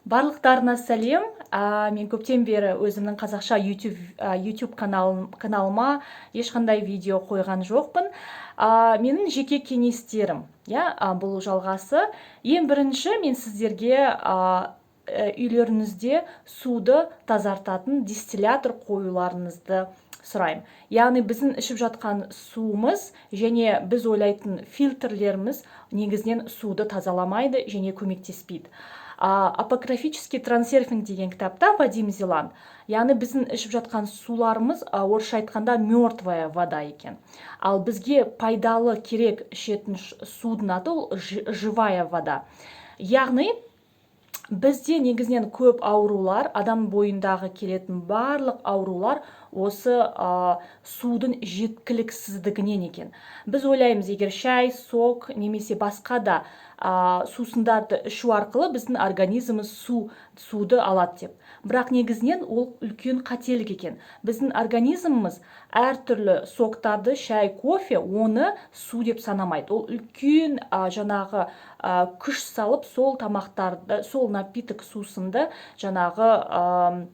Барлықтарына сәлем. Мен көптен бері өзімнің қазақша YouTube каналыма ешқандай видео қойған жоқпын. Менің жеке кеңестерім, бұл жалғасы. Ең бірінші мен сіздерге үйлеріңізде суды тазартатын дистиллятор қоюларыңызды сұраймын. Яғни біздің ішіп жатқан суымыз және біз ойлайтын фильтрлеріміз негізінен суды тазаламайды және көмектеспейді. Апокрифический трансерфинг деген кітапта Вадим Зеланд, яғни біздің ішіп жатқан суларымыз орысша айтқанда мертвая вода екен. Ал бізге пайдалы керек ішетін судың аты ол живая вода. Яғни бізде негізінен көп аурулар, адам бойындағы келетін барлық аурулар осы судың жеткіліксіздігінен екен. Біз ойлаймыз, егер шай, сок немесе басқа да сусындарды ішу арқылы біздің организміміз суды алады деп. Бірақ негізінен ол үлкен қателік екен. Біздің организміміз әртүрлі соктарды, шай, кофе, оны су деп санамайды. Ол үлкен жаңағы күш салып сол тамақтарды, сол напиток сусынды жаңағы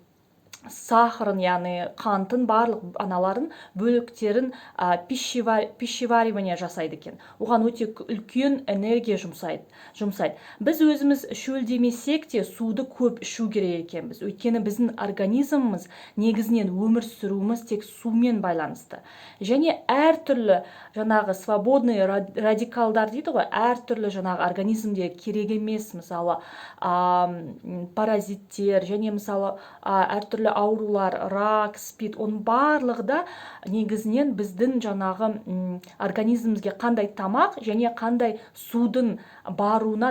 сахарын, яғни қантын, барлық аналарын, бөліктерін пищеваривание жасайды екен. Оған өте үлкен энергия жұмсайды. Біз өзіміз шөлдемесек те суды көп ішу керек екенбіз. Өйткені біздің организміміз негізінен өмір сүруіміз тек сумен байланысты. Және әртүрлі жаңағы свободный радикалдар дейді ғой, әртүрлі жаңағы организмде керек емес, мысалы паразиттер және мысалы әртүрлі аурулар, рак, спид, оның барлығы да негізінен біздің жаңағы организмімізге қандай тамақ және қандай судың баруына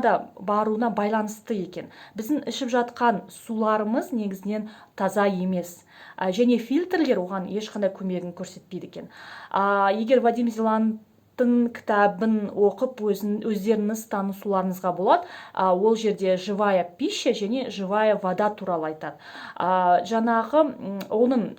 байланысты екен. Біздің ішіп жатқан суларымыз негізінен таза емес. Және фильтрлер оған ешқандай көмегін көрсетпейді екен. Егер Вадим Зеландтың кітабын оқып өздеріңіз танысуларыңызға болады. Ол жерде живая пища және живая вода туралы айтады. Оның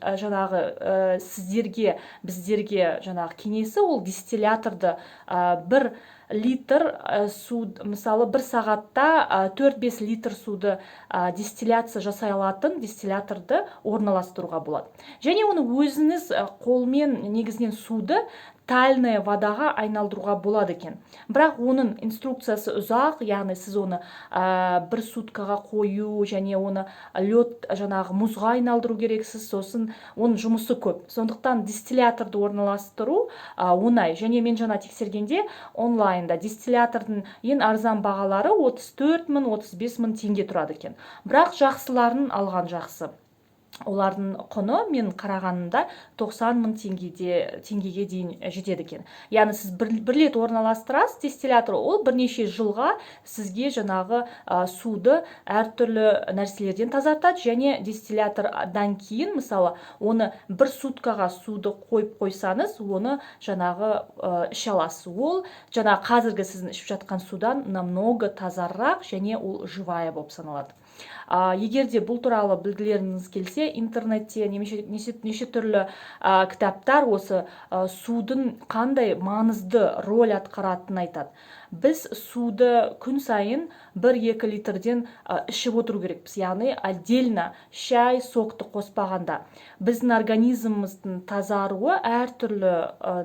біздерге кеңесі ол дистилляторды 1 литр суд, мысалы 1 сағатта 4-5 литр суды дистилляция жасай алатын дистилляторды орналастыруға болады. Және оны өзіңіз қолмен негізінен суды тальная водаға айналдыруға болады екен. Бірақ оның инструкциясы ұзақ, яғни сіз оны 1 суткаға қою және оны лед жаңағы мұзға айналдыру керексіз, сосын оның жұмысы көп. Сондықтан дистилляторды орналастыру оңай. Және мен жаңа тексергенде онлайнда дистиллятордың ең арзан бағалары 34 мың, 35 мың теңге тұрады екен. Бірақ жақсыларын алған жақсы. Олардың құны мен қарағанымда 90 мың теңгеге дейін жетеді екен. Яғни сіз бір рет орналастырасыз дистиллятор, ол бірнеше жылға сізге жаңағы суды әртүрлі нәрселерден тазартады. Және дистиллятордан кейін, мысалы, оны 1 суткаға суды қойып қойсаңыз, оны жаңағы іше аласыз. Ол жаңағы қазіргі сіздің ішіп жатқан судан намного тазарақ және ол живая болып саналады. Егер де бұл туралы білгілеріңіз келсе, интернетте неше түрлі кітаптар осы судың қандай маңызды роль атқаратынын айтады. Біз суды күн сайын 1-2 литрден ішіп отыру керекпіз. Яғни отдельно шай, сокты қоспағанда. Біздің организміміздің тазаруы әртүрлі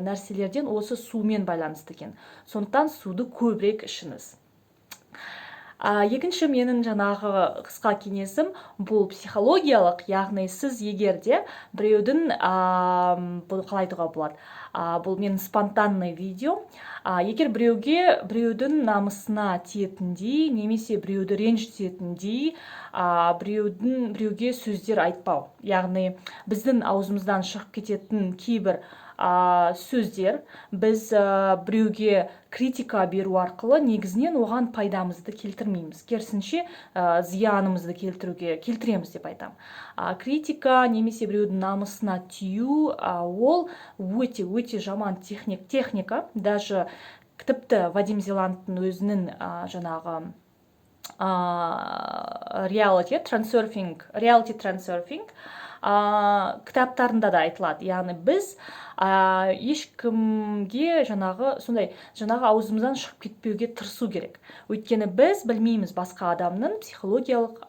нәрселерден осы сумен байланысты екен. Сондықтан суды көбірек ішіңіз. Екінші менің жаңағы қысқа кеңесім бұл психологиялық, яғни сіз егерде біреудің, бұл қалай айтуға болады, бұл менің спонтанный видео, егер біреудің намысына тиетіндей, немесе біреуді ренжітетіндей, біреуге сөздер айтпау. Яғни біздің аузымыздан шығып кететін кейбір сөздер біз біреуге критика беру арқылы негізінен оған пайдамызды келтірмейміз. Керісінше зиянымызды келтіреміз деп айтам. Критика немесе біреудің намысына тию, ол өте жаман техника. Даже тіпті Вадим Зеландтың өзінің жаңағы reality трансерфинг кітаптарында да айтылады. Яғни біз ешкімге жаңағы аузымыздан шығып кетпеуге тырысу керек. Өйткені біз білмейміз басқа адамның психологиялық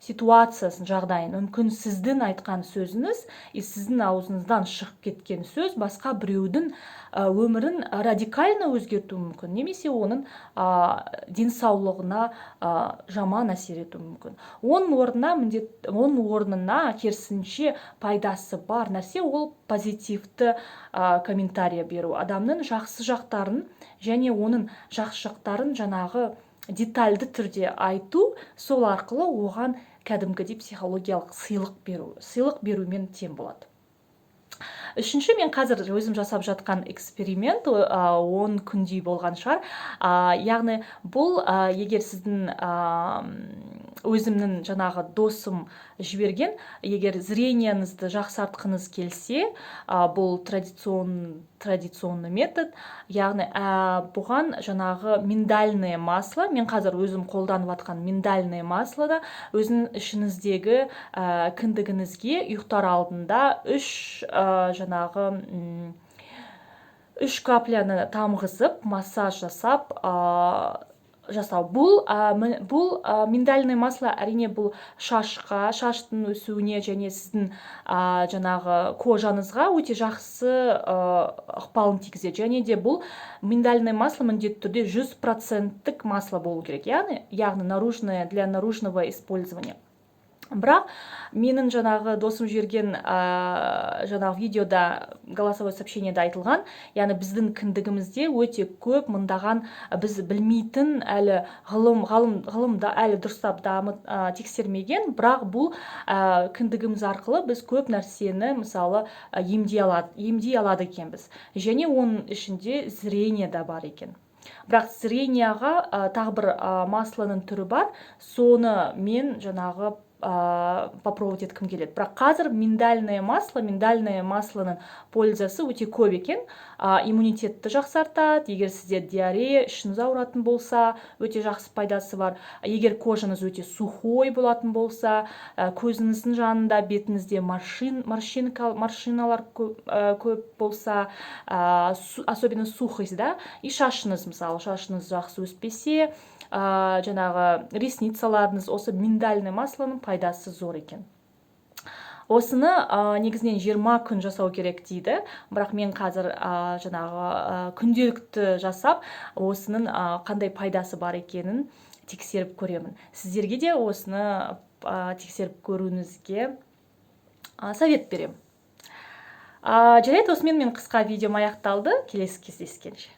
ситуациясын, жағдайын. Мүмкін сіздің айтқан сөзіңіз, сіздің аузыңыздан шығып кеткен сөз басқа біреудің өмірін радикально өзгертуі мүмкін, немесе оның денсаулығына жаман әсер етуі мүмкін. Оның орнына керісінше пайдасы бар нәрсе ол позитивті комментария беру. Адамның жақсы жақтарын және оның жақсы жақтарын жаңағы детальды түрде айту, сол арқылы оған кәдімгідей психологиялық сыйлық берумен тең болады. Үшінші, мен қазір өзім жасап жатқан эксперимент 10 күндей болған шығар. Яғни бұл егер сіздің өзімнің жаңағы досым жіберген, егер зрениеңізді жақсартқыңыз келсе, бұл традиционный метод, яғни бұған жаңағы миндальное масло, мен қазір өзім қолданып жатқан миндальное маслода өзің ішіңіздегі кіндігіңізге ұйықтар алдында 3 капляны тамғызып, массаж жасау. Бұл миндальное масло әрине бұл шаштың өсуіне және сіздің жаңағы кожаңызға өте жақсы ықпалын тигізеді. Және де бұл миндальное масло міндетті түрде 100% масло болу керек. Яғни для наружного использования. Бірақ менің жаңағы досым жерген жаңағы видеода, голосовой сообщениеда айтылған, яғни біздің кіндігімізде өте көп мыңдаған біз білмейтін, әлі ғылымда әлі дұрыстап тексермеген, бірақ бұл кіндігіміз арқылы біз көп нәрсені мысалы емдей алады екенбіз. Және оның ішінде зрение да бар екен. Бірақ зренияға тағы бір масланың түрі бар, соны мен жаңағы попробовать еткім келеді. Бірақ қазір миндальное маслоның пользасы өте көп екен. Иммунитетті жақсартады. Егер сізде диарея, ішіңіз ауыратын болса, өте жақсы пайдасы бар. Егер кожаңыз өте сухой болатын болса, көзіңіздің жанында, бетіңізде морщиналар көп болса, особенно сухость, и шашыңыз жақсы өспесе, жаңағы ресницаларыңыз, осы миндальный маслоның пайдасы зор екен. Осыны негізінен 20 күн жасау керек дейді, бірақ мен қазір жаңағы күнделікті жасап, осының қандай пайдасы бар екенін тексеріп көремін. Сіздерге де осыны тексеріп көруіңізге совет беремін. Жарайды, осымен мен қысқа видеом аяқталды. Келесі кездескенше.